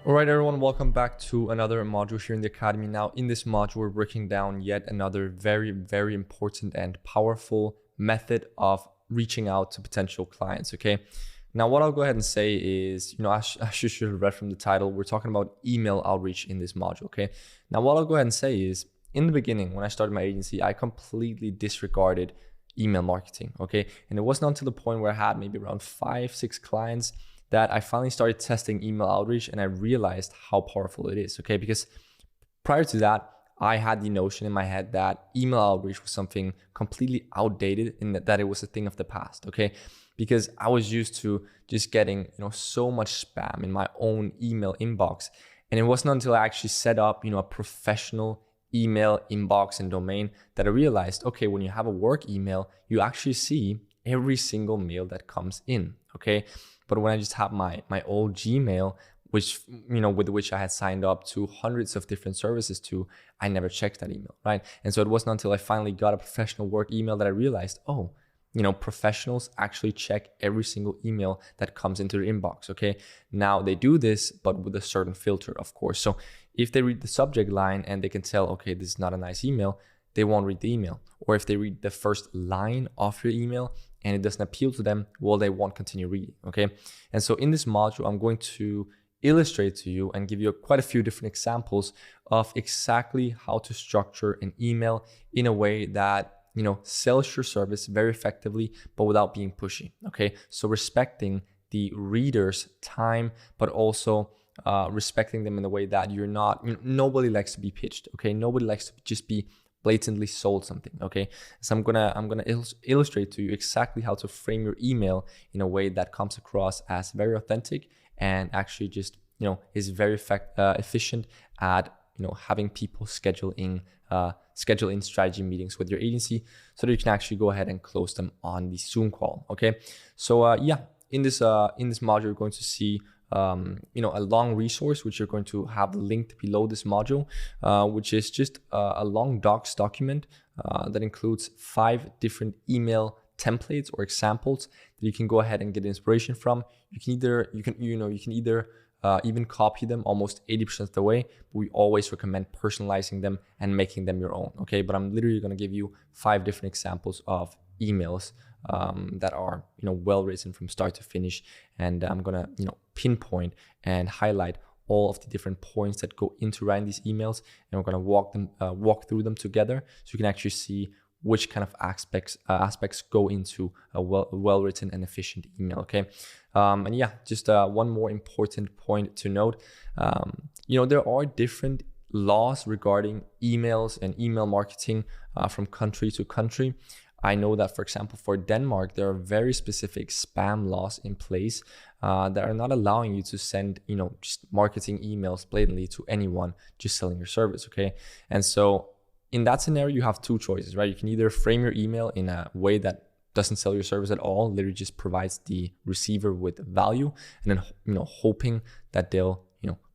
All right, everyone, welcome back to another module here in the Academy. Now, in this module, we're breaking down yet another very, very important and powerful method of reaching out to potential clients, okay? Now, what I'll go ahead and say is, as you should have read from the title, we're talking about email outreach in this module, okay? Now, what I'll go ahead and say is, in the beginning, when I started my agency, I completely disregarded email marketing, okay? And it wasn't until the point where I had maybe around 5-6 clients that I finally started testing email outreach and I realized how powerful it is, okay? Because prior to that, I had the notion in my head that email outreach was something completely outdated and that it was a thing of the past, okay? Because I was used to just getting, so much spam in my own email inbox. And it wasn't until I actually set up, a professional email inbox and domain that I realized, okay, when you have a work email, you actually see every single mail that comes in, okay? But when I just have my old Gmail, which, with which I had signed up to hundreds of different services to, I never checked that email, right? And so it wasn't until I finally got a professional work email that I realized, professionals actually check every single email that comes into their inbox, okay? Now they do this, but with a certain filter, of course. So if they read the subject line and they can tell, okay, this is not a nice email, they won't read the email. Or if they read the first line of your email and it doesn't appeal to them, well, they won't continue reading, okay? And so in this module, I'm going to illustrate to you and give you quite a few different examples of exactly how to structure an email in a way that, sells your service very effectively, but without being pushy, okay? So respecting the reader's time, but also respecting them in a way that you're not, nobody likes to be pitched, okay? Nobody likes to just be blatantly sold something, okay? So I'm gonna illustrate to you exactly how to frame your email in a way that comes across as very authentic and actually just is very efficient at having people schedule in strategy meetings with your agency so that you can actually go ahead and close them on the Zoom call, okay? So in this module you're going to see a long resource, which you're going to have linked below this module, which is just a long docs document that includes 5 different email templates or examples that you can go ahead and get inspiration from. You can either even copy them almost 80% of the way, but we always recommend personalizing them and making them your own, okay? But I'm literally going to give you 5 different examples of emails that are well written from start to finish, and I'm gonna pinpoint and highlight all of the different points that go into writing these emails, and we're gonna walk through them together so you can actually see which kind of aspects go into a well written and efficient email, okay? And yeah, just one more important point to note. There are different laws regarding emails and email marketing from country to country. I know that, for example, for Denmark, there are very specific spam laws in place that are not allowing you to send, just marketing emails blatantly to anyone just selling your service, okay? And so in that scenario, you have 2 choices, right? You can either frame your email in a way that doesn't sell your service at all, literally just provides the receiver with value, and then, hoping that they'll,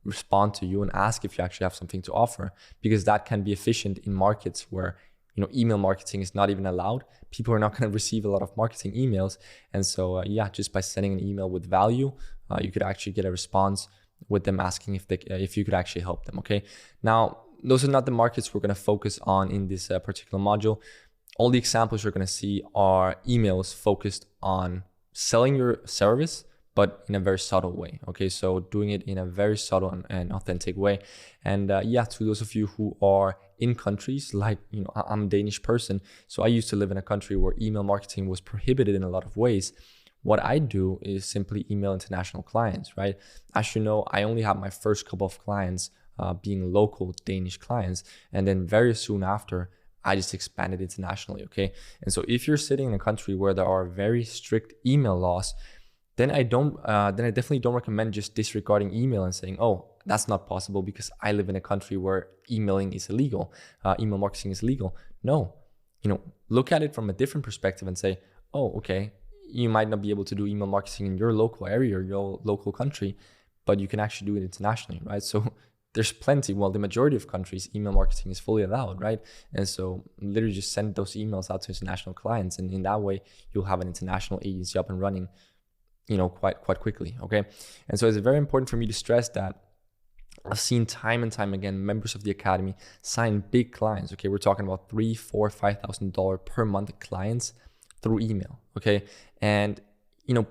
respond to you and ask if you actually have something to offer, because that can be efficient in markets where email marketing is not even allowed. People are not going to receive a lot of marketing emails. And so, just by sending an email with value, you could actually get a response with them asking if you could actually help them, okay? Now, those are not the markets we're going to focus on in this particular module. All the examples you're going to see are emails focused on selling your service, but in a very subtle way, okay? So doing it in a very subtle and authentic way. And to those of you who are in countries like, I'm a Danish person, so I used to live in a country where email marketing was prohibited in a lot of ways. What I do is simply email international clients, right? As you know, I only have my first couple of clients being local Danish clients. And then very soon after, I just expanded internationally, okay? And so if you're sitting in a country where there are very strict email laws, then I definitely don't recommend just disregarding email and saying, oh, that's not possible because I live in a country where emailing is illegal, email marketing is illegal. No, look at it from a different perspective and say, oh, okay, you might not be able to do email marketing in your local area or your local country, but you can actually do it internationally, right? So there's plenty, well, the majority of countries, email marketing is fully allowed, right? And so literally just send those emails out to international clients. And in that way, you'll have an international agency up and running, quite quickly, okay? And so it's very important for me to stress that I've seen time and time again members of the academy sign big clients. Okay, we're talking about $3,000, $4,000, $5,000 per month clients through email. Okay, and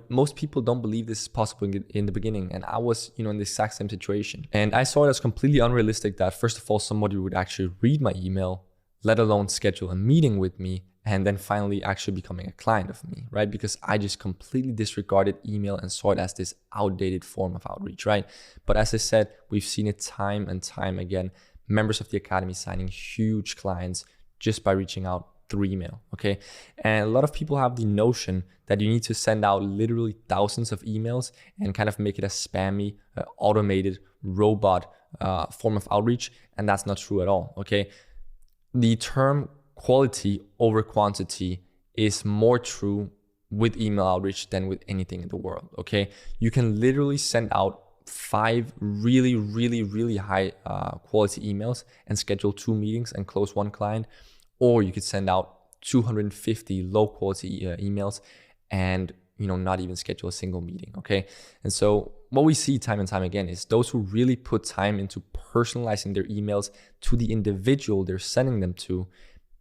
most people don't believe this is possible in the beginning. And I was, in the exact same situation. And I saw it as completely unrealistic that, first of all, somebody would actually read my email, let alone schedule a meeting with me, and then finally actually becoming a client of me, right? Because I just completely disregarded email and saw it as this outdated form of outreach, right? But as I said, we've seen it time and time again, members of the academy signing huge clients just by reaching out through email, okay? And a lot of people have the notion that you need to send out literally thousands of emails and kind of make it a spammy, automated robot form of outreach. And that's not true at all, okay? The term quality over quantity is more true with email outreach than with anything in the world, okay? You can literally send out 5 really, really, really high quality emails and schedule 2 meetings and close 1 client. Or you could send out 250 low quality emails and not even schedule a single meeting, okay? And so what we see time and time again is those who really put time into personalizing their emails to the individual they're sending them to,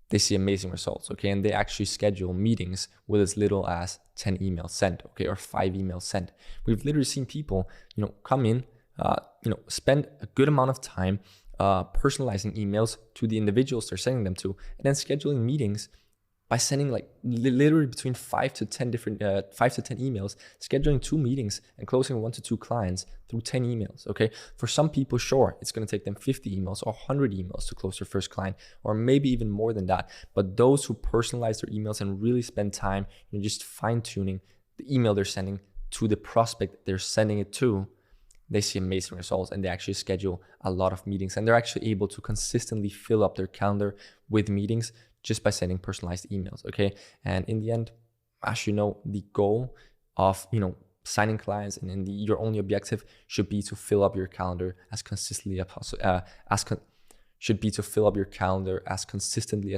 they see amazing results, okay? And they actually schedule meetings with as little as 10 emails sent, okay? Or 5 emails sent. We've literally seen people, come in, spend a good amount of time personalizing emails to the individuals they're sending them to, and then scheduling meetings by sending like literally between 5 to 10 emails, scheduling 2 meetings and closing 1 to 2 clients through 10 emails. Okay. For some people, sure, it's going to take them 50 emails or 100 emails to close their first client, or maybe even more than that. But those who personalize their emails and really spend time, just fine tuning the email they're sending to the prospect they're sending it to, they see amazing results, and they actually schedule a lot of meetings, and they're actually able to consistently fill up their calendar with meetings just by sending personalized emails, okay? And in the end, as you know, the goal of, signing clients and your only objective should be to fill up your calendar as consistently as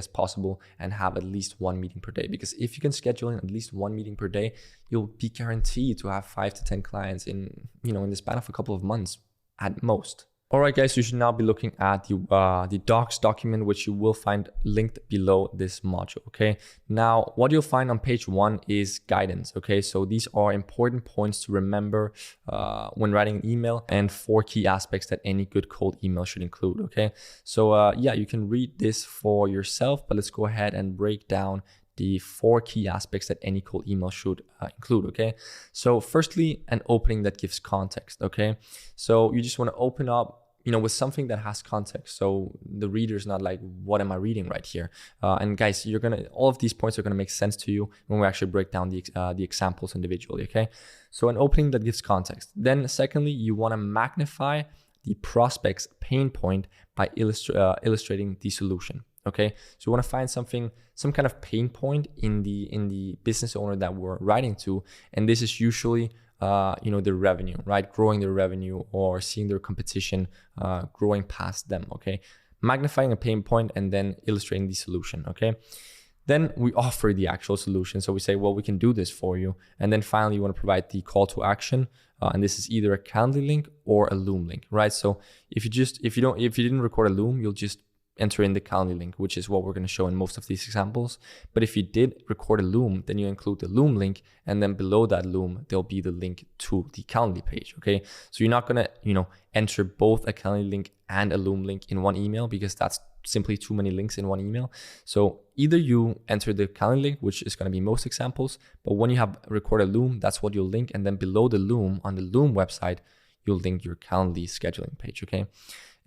possible, and have at least 1 meeting per day. Because if you can schedule in at least 1 meeting per day, you'll be guaranteed to have 5 to 10 clients in the span of a couple of months at most. All right, guys, you should now be looking at the docs document, which you will find linked below this module, okay? Now, what you'll find on page 1 is guidance, okay? So these are important points to remember when writing an email, and 4 key aspects that any good cold email should include, okay? So you can read this for yourself, but let's go ahead and break down the 4 key aspects that any cold email should include, okay? So firstly, an opening that gives context, okay? So you just want to open up with something that has context, so the reader's not like, what am I reading right here? And guys, all of these points are gonna make sense to you when we actually break down the examples individually, okay? So an opening that gives context. Then secondly, you wanna magnify the prospect's pain point by illustrating the solution, okay? So you wanna find some kind of pain point in the business owner that we're writing to, and this is usually their revenue, right? Growing their revenue or seeing their competition growing past them, okay? Magnifying a pain point and then illustrating the solution, okay? Then we offer the actual solution. So we say, well, we can do this for you. And then finally, you want to provide the call to action. And this is either a Calendly link or a Loom link, right? So if you didn't record a Loom, you'll just enter in the Calendly link, which is what we're going to show in most of these examples. But if you did record a Loom, then you include the Loom link, and then below that Loom, there'll be the link to the Calendly page, okay? So you're not going to, enter both a Calendly link and a Loom link in one email, because that's simply too many links in one email. So either you enter the Calendly link, which is going to be most examples, but when you have recorded a Loom, that's what you'll link. And then below the Loom, on the Loom website, you'll link your Calendly scheduling page, okay?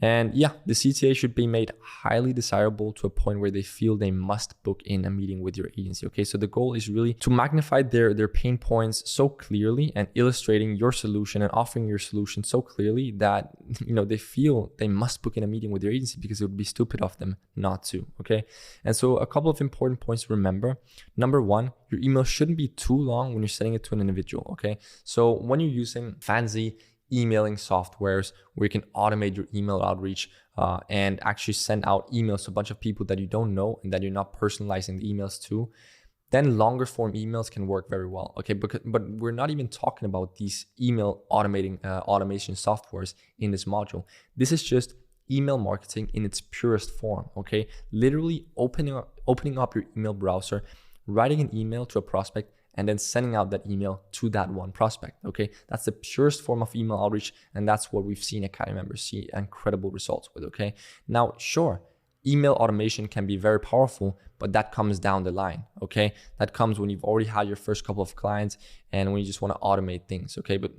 And yeah, the CTA should be made highly desirable to a point where they feel they must book in a meeting with your agency, okay? So the goal is really to magnify their pain points so clearly and illustrating your solution and offering your solution so clearly that, they feel they must book in a meeting with your agency, because it would be stupid of them not to, okay? And so a couple of important points to remember. Number 1, your email shouldn't be too long when you're sending it to an individual, okay? So when you're using fancy emailing softwares where you can automate your email outreach and actually send out emails to a bunch of people that you don't know and that you're not personalizing the emails to, then longer form emails can work very well. Okay, but we're not even talking about these email automation softwares in this module. This is just email marketing in its purest form. Okay, literally opening up your email browser, writing an email to a prospect, and then sending out that email to that one prospect. Okay, that's the purest form of email outreach, and that's what we've seen Academy members see incredible results with. Okay, now sure, email automation can be very powerful, but that comes down the line. Okay, that comes when you've already had your first couple of clients and when you just want to automate things. Okay, but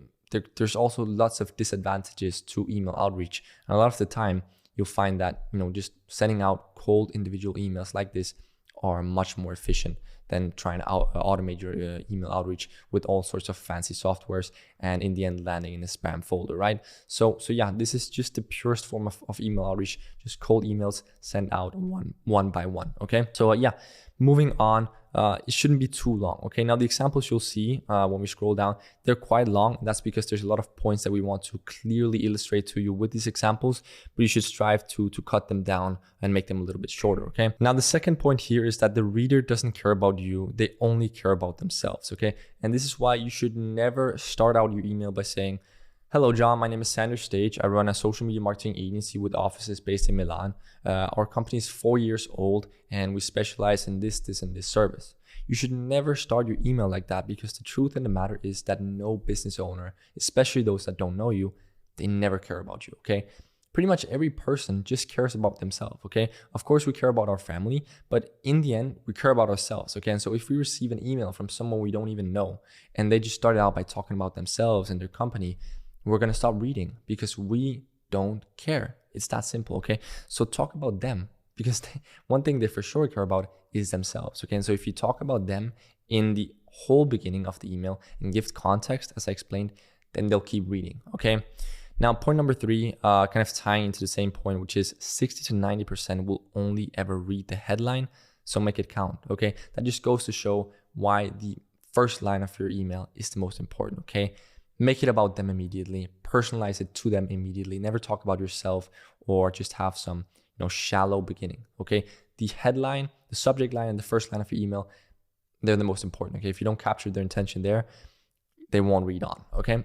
there's also lots of disadvantages to email outreach, and a lot of the time you'll find that just sending out cold individual emails like this are much more efficient than trying to automate your email outreach with all sorts of fancy softwares and in the end landing in a spam folder, right? So yeah, this is just the purest form of email outreach, just cold emails sent out one by one. Okay, so yeah, moving on. It shouldn't be too long. Okay, now the examples you'll see when we scroll down, they're quite long. That's because there's a lot of points that we want to clearly illustrate to you with these examples, but you should strive to cut them down and make them a little bit shorter. Okay, now the second point here is that the reader doesn't care about you, they only care about themselves. Okay, and this is why you should never start out your email by saying, "Hello, John. My name is Sander Stage. I run a social media marketing agency with offices based in Milan. Our company is 4 years old and we specialize in this, and this service." You should never start your email like that, because the truth in the matter is that no business owner, especially those that don't know you, they never care about you. Okay, pretty much every person just cares about themselves. Okay, of course we care about our family, but in the end we care about ourselves. Okay, and so if we receive an email from someone we don't even know and they just started out by talking about themselves and their company, we're going to stop reading because we don't care. It's that simple. Okay, so talk about them, because one thing they for sure care about is themselves. Okay, and so if you talk about them in the whole beginning of the email and give context, as I explained, then they'll keep reading. Okay, now point number 3, kind of tying into the same point, which is 60 to 90% will only ever read the headline, so make it count. Okay, that just goes to show why the first line of your email is the most important. Okay, make it about them immediately, personalize it to them immediately, never talk about yourself or just have some shallow beginning. Okay, the headline, the subject line, and the first line of your email, they're the most important. Okay, if you don't capture their intention there, they won't read on. Okay,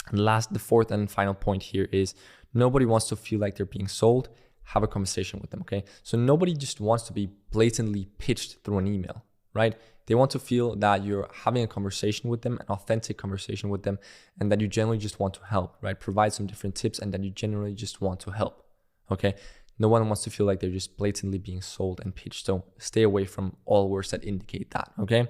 and the fourth and final point here is nobody wants to feel like they're being sold. Have a conversation with them. Okay, so nobody just wants to be blatantly pitched through an email, right? They want to feel that you're having a conversation with them, an authentic conversation with them, and that you generally just want to help, right? Provide some different tips and that you generally just want to help. Okay, no one wants to feel like they're just blatantly being sold and pitched. So stay away from all words that indicate that. Okay,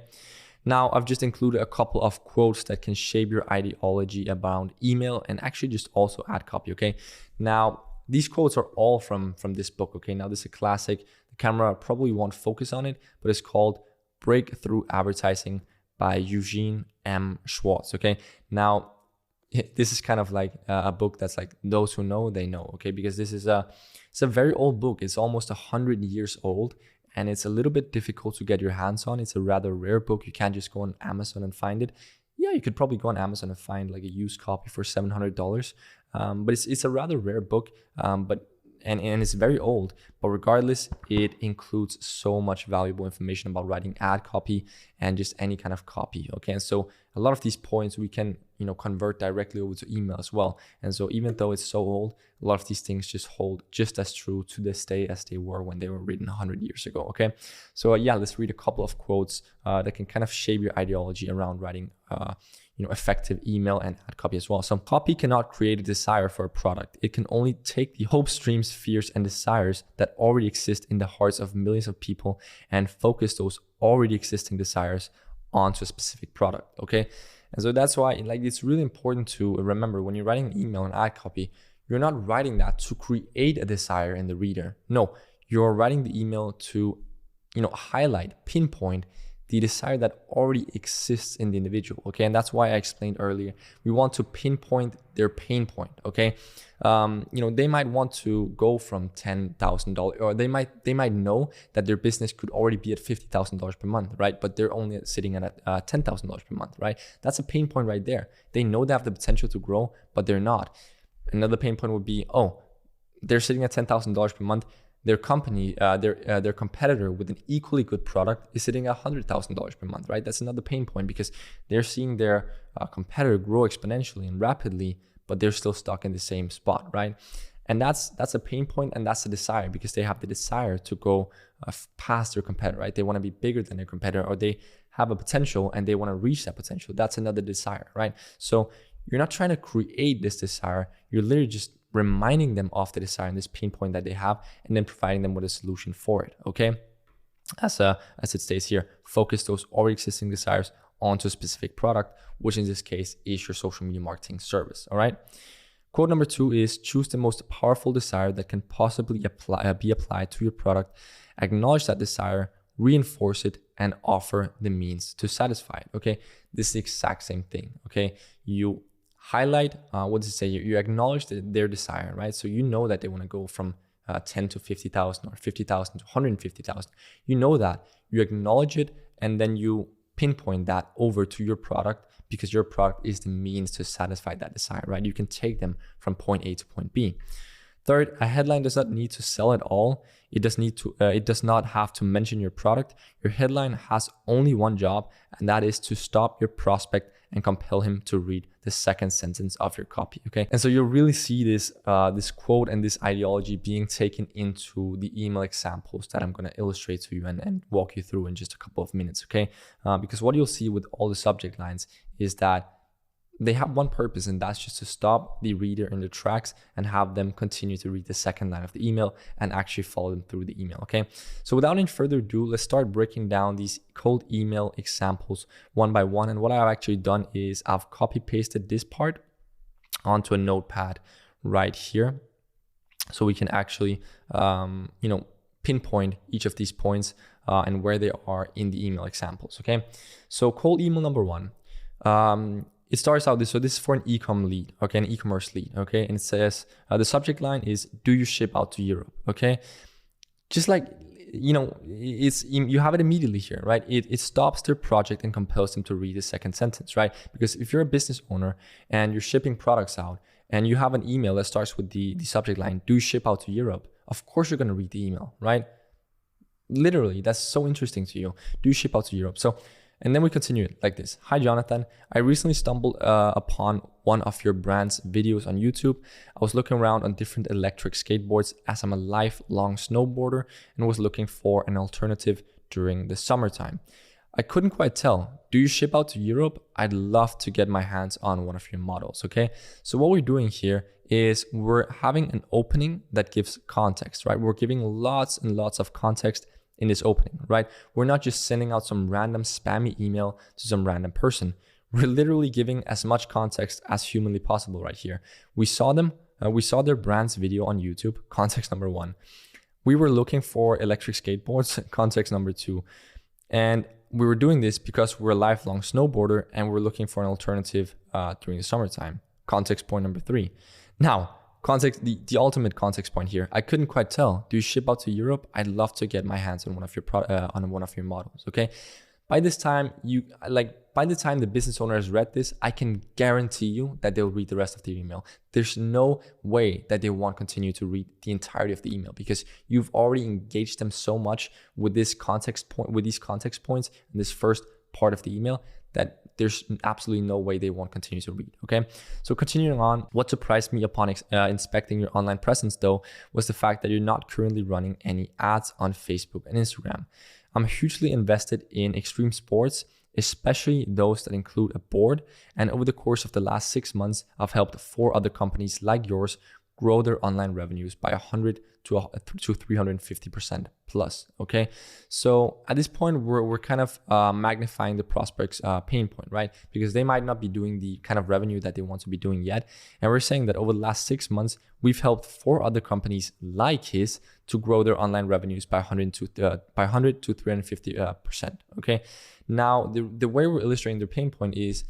now I've just included a couple of quotes that can shape your ideology around email and actually just also ad copy. Okay, now these quotes are all from this book. Okay, now this is a classic. The camera probably won't focus on it, but it's called Breakthrough Advertising by Eugene M. Schwartz. Okay, now this is kind of like a book that's like those who know, they know. Okay, because it's a very old book. It's almost 100 years old, and it's a little bit difficult to get your hands on. It's a rather rare book. You can't just go on Amazon and find it. Yeah, you could probably go on Amazon and find like a used copy for $700, but it's a rather rare book. And it's very old, but regardless, it includes so much valuable information about writing ad copy and just any kind of copy. Okay, and so a lot of these points we can convert directly over to email as well. And so even though it's so old, a lot of these things just hold just as true to this day as they were when they were written 100 years ago. Okay, so yeah, let's read a couple of quotes that can kind of shape your ideology around writing effective email and ad copy as well. So copy cannot create a desire for a product. It can only take the hopes, dreams, fears, and desires that already exist in the hearts of millions of people and focus those already existing desires onto a specific product. Okay, and so that's why it's really important to remember when you're writing an email and ad copy, you're not writing that to create a desire in the reader. No, you're writing the email to highlight, pinpoint the desire that already exists in the individual. Okay, and that's why I explained earlier, we want to pinpoint their pain point. Okay, they might want to go from $10,000, or they might know that their business could already be at $50,000 per month, right? But they're only sitting at $10,000 per month, right? That's a pain point right there. They know they have the potential to grow, but they're not. Another pain point would be, they're sitting at $10,000 per month, their company, their competitor with an equally good product is sitting at $100,000 per month, right? That's another pain point because they're seeing their competitor grow exponentially and rapidly, but they're still stuck in the same spot, right? And that's a pain point, and that's a desire because they have the desire to go past their competitor, right? They want to be bigger than their competitor, or they have a potential and they want to reach that potential. That's another desire, right? So you're not trying to create this desire. You're literally just reminding them of the desire and this pain point that they have, and then providing them with a solution for it, okay? As it states here, focus those already existing desires onto a specific product, which in this case is your social media marketing service, all right? Quote number 2 is choose the most powerful desire that can possibly be applied to your product, acknowledge that desire, reinforce it, and offer the means to satisfy it, okay? This is the exact same thing, okay? You highlight, what does it say? You acknowledge their desire, right? So you know that they want to go from 10 to 50,000 or 50,000 to 150,000. You know that, you acknowledge it, and then you pinpoint that over to your product because your product is the means to satisfy that desire, right? You can take them from point A to point B. Third, a headline does not need to sell at all. It does not have to mention your product. Your headline has only one job, and that is to stop your prospect and compel him to read the second sentence of your copy, okay? And so you'll really see this quote and this ideology being taken into the email examples that I'm gonna illustrate to you and walk you through in just a couple of minutes, okay? Because what you'll see with all the subject lines is that they have one purpose, and that's just to stop the reader in their tracks and have them continue to read the second line of the email and actually follow them through the email, okay? So without any further ado, let's start breaking down these cold email examples one by one. And what I've actually done is I've copy pasted this part onto a notepad right here. So we can actually, pinpoint each of these points and where they are in the email examples, okay? So cold email number 1. It starts out this, so this is for an e-com lead, okay, an e-commerce lead, okay? And it says, the subject line is, do you ship out to Europe, okay? Just like, you have it immediately here, right? It stops their project and compels them to read the second sentence, right? Because if you're a business owner and you're shipping products out and you have an email that starts with the subject line, do you ship out to Europe? Of course you're gonna read the email, right? Literally, that's so interesting to you. Do you ship out to Europe? So, and then we continue it like this. Hi, Jonathan. I recently stumbled upon one of your brand's videos on YouTube. I was looking around on different electric skateboards as I'm a lifelong snowboarder and was looking for an alternative during the summertime. I couldn't quite tell. Do you ship out to Europe? I'd love to get my hands on one of your models, okay? So what we're doing here is we're having an opening that gives context, right? We're giving lots and lots of context in this opening, right? We're not just sending out some random spammy email to some random person. We're literally giving as much context as humanly possible right here. We saw their brand's video on YouTube, context number 1. We were looking for electric skateboards, context number 2. And we were doing this because we're a lifelong snowboarder and we're looking for an alternative during the summertime, context point number 3. Now, context, the ultimate context point here. I couldn't quite tell. Do you ship out to Europe? I'd love to get my hands on one of your models. Okay. By the time the business owner has read this, I can guarantee you that they'll read the rest of the email. There's no way that they won't continue to read the entirety of the email because you've already engaged them so much with these context points in this first part of the email that there's absolutely no way they won't continue to read, okay? So continuing on, what surprised me upon inspecting your online presence though was the fact that you're not currently running any ads on Facebook and Instagram. I'm hugely invested in extreme sports, especially those that include a board. And over the course of the last 6 months, I've helped 4 other companies like yours grow their online revenues by 100 to 350% plus, okay? So at this point, we're kind of magnifying the prospect's pain point, right? Because they might not be doing the kind of revenue that they want to be doing yet. And we're saying that over the last 6 months, we've helped 4 other companies like his to grow their online revenues by 100 to 350%, okay? Now, the way we're illustrating their pain point is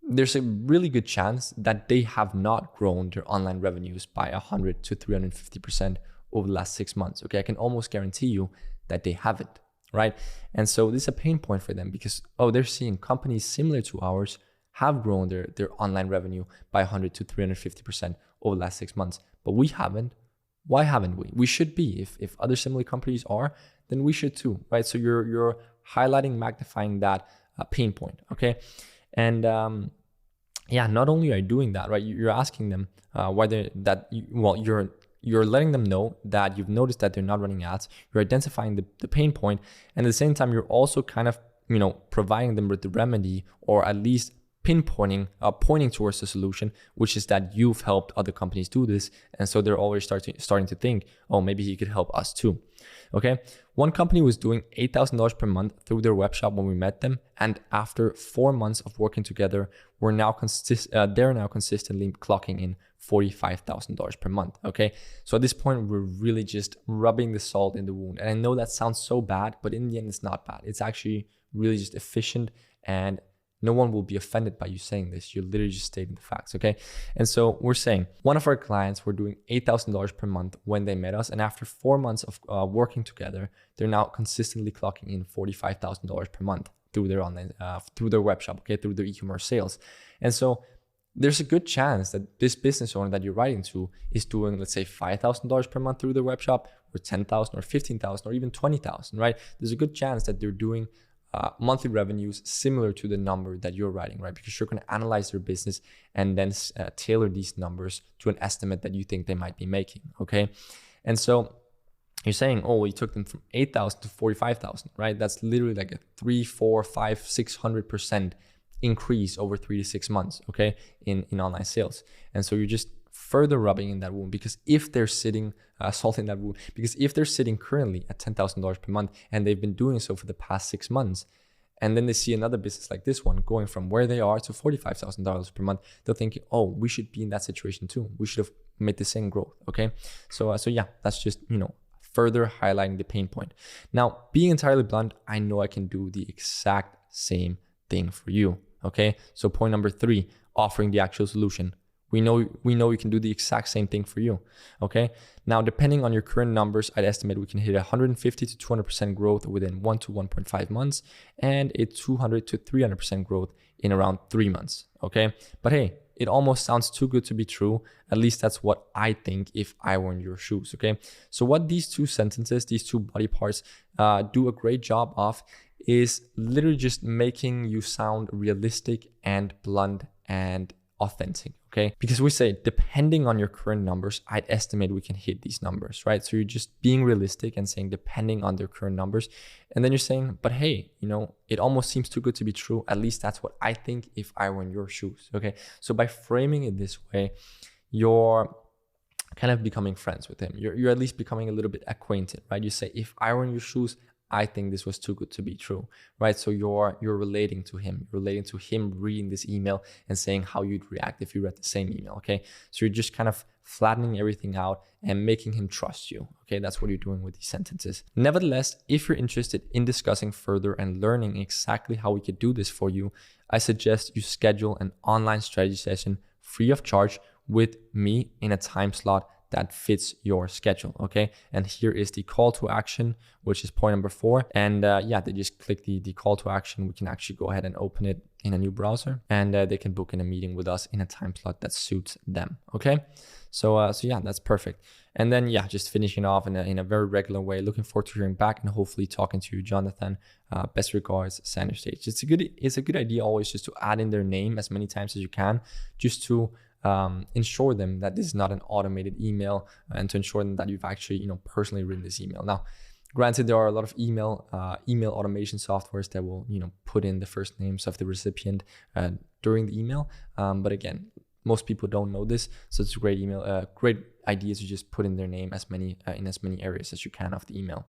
there's a really good chance that they have not grown their online revenues by 100 to 350% over the last 6 months. Okay, I can almost guarantee you that they haven't, right? And so this is a pain point for them because, they're seeing companies similar to ours have grown their online revenue by 100 to 350% over the last 6 months, but we haven't. Why haven't we? We should be. If other similar companies are, then we should too, right? So you're highlighting, magnifying that pain point, okay? And yeah, not only are you doing that, right? You're asking them whether that you're letting them know that you've noticed that they're not running ads. You're identifying the pain point, and at the same time, you're also kind of providing them with the remedy, or at least pinpointing, pointing towards the solution, which is that you've helped other companies do this, and so they're always starting to think, oh, maybe he could help us too. Okay, one company was doing $8,000 per month through their web shop when we met them, and after 4 months of working together, they're now consistently clocking in $45,000 per month. Okay, so at this point, we're really just rubbing the salt in the wound, and I know that sounds so bad, but in the end, it's not bad. It's actually really just efficient, and no one will be offended by you saying this. You're literally just stating the facts, okay? And so we're saying one of our clients were doing $8,000 per month when they met us, and after 4 months of working together, they're now consistently clocking in $45,000 per month through their online, through their web shop, okay, through their e-commerce sales. And so there's a good chance that this business owner that you're writing to is doing, let's say, $5,000 per month through their web shop, or $10,000, or $15,000, or even $20,000, right? There's a good chance that they're doing monthly revenues similar to the number that you're writing, right? Because you're going to analyze their business and then tailor these numbers to an estimate that you think they might be making, okay? And so you're saying, oh, well, you took them from 8,000 to 45,000, right? That's literally like a 3, 4, 5, 600% increase over 3 to 6 months, okay, in online sales. And so you're just further rubbing in that wound, because if they're sitting salt in that wound, because if they're sitting currently at $10,000 per month and they've been doing so for the past 6 months, and then they see another business like this one going from where they are to $45,000 per month, they'll think, oh, we should be in that situation too. We should have made the same growth, okay? So yeah, that's just, further highlighting the pain point. Now, being entirely blunt, I know I can do the exact same thing for you, okay? So point number 3, offering the actual solution. We know we can do the exact same thing for you, okay? Now, depending on your current numbers, I'd estimate we can hit 150 to 200% growth within 1 to 1.5 months, and a 200 to 300% growth in around 3 months, okay? But hey, it almost sounds too good to be true. At least that's what I think if I were in your shoes, okay? So what these 2 sentences, these 2 body parts do a great job of is literally just making you sound realistic and blunt and authentic, okay? Because we say, depending on your current numbers, I'd estimate we can hit these numbers, right? So you're just being realistic and saying, depending on their current numbers. And then you're saying, but hey, it almost seems too good to be true. At least that's what I think if I were in your shoes, okay? So by framing it this way, you're kind of becoming friends with him. You're at least becoming a little bit acquainted, right? You say, if I were in your shoes, I think this was too good to be true, right? So you're relating to him, reading this email and saying how you'd react if you read the same email, okay? So you're just kind of flattening everything out and making him trust you, okay? That's what you're doing with these sentences. Nevertheless, if you're interested in discussing further and learning exactly how we could do this for you, I suggest you schedule an online strategy session free of charge with me in a time slot that fits your schedule, okay? And here is the call to action, which is point number 4. And yeah, they just click the call to action. We can actually go ahead and open it in a new browser, and they can book in a meeting with us in a time slot that suits them, okay? So yeah, that's perfect. And then yeah, just finishing off in a very regular way. Looking forward to hearing back and hopefully talking to you, Jonathan. Best regards, Center Stage. It's a good idea always just to add in their name as many times as you can, just to ensure them that this is not an automated email, and to ensure them that you've actually personally written this email. Now, granted, there are a lot of email automation softwares that will put in the first names of the recipient during the email, but again, most people don't know this, so it's a great idea to just put in their name in as many areas as you can of the email.